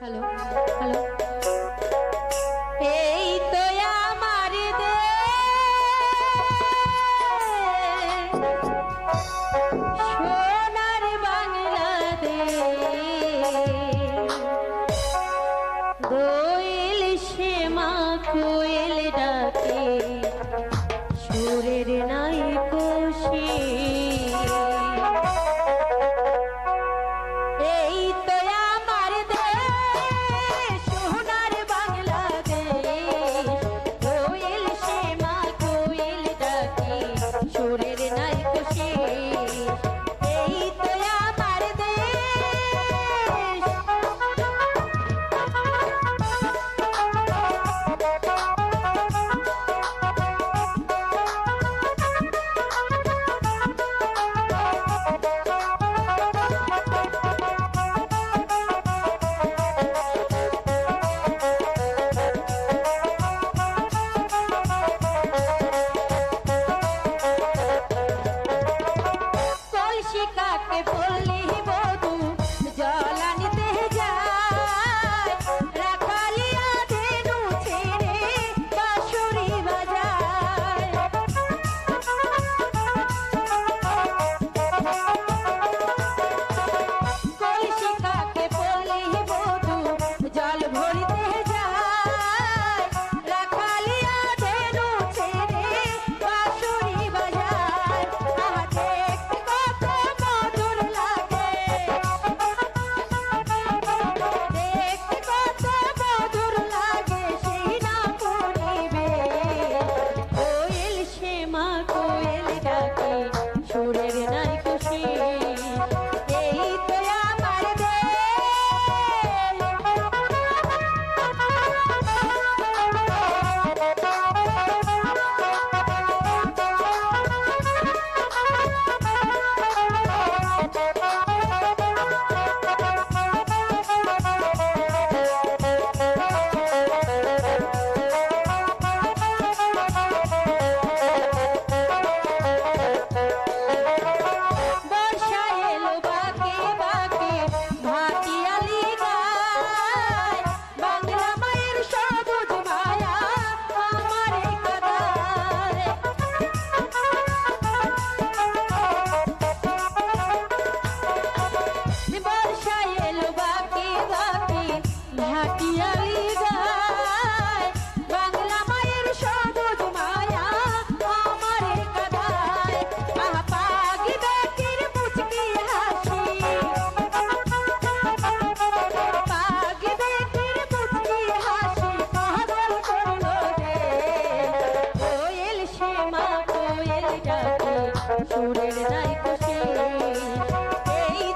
hello hello এই তো আমার সোনার বাংলাদেশ দোয়েল শ্যামা কোয়েল ডাকে সুরের নাই কোশি এই তো আমার দেশ সোনার বাংলাদেশ দোয়েল শ্যামা কোয়েল ডাকে সুরের নাই কোশি এই তো আমার কাকে বললি বধু জল আনিতে যায় রাখালিয়া ধেনু ছেড়ে বাঁশুরি বাজায় কলসি কাকে বললি বধু জল ভরিতে যায় রাখালিয়া ধেনু ছেড়ে বাঁশুরি বাজায় সুরের নাই খুশি এই তো আমার সুরের নাই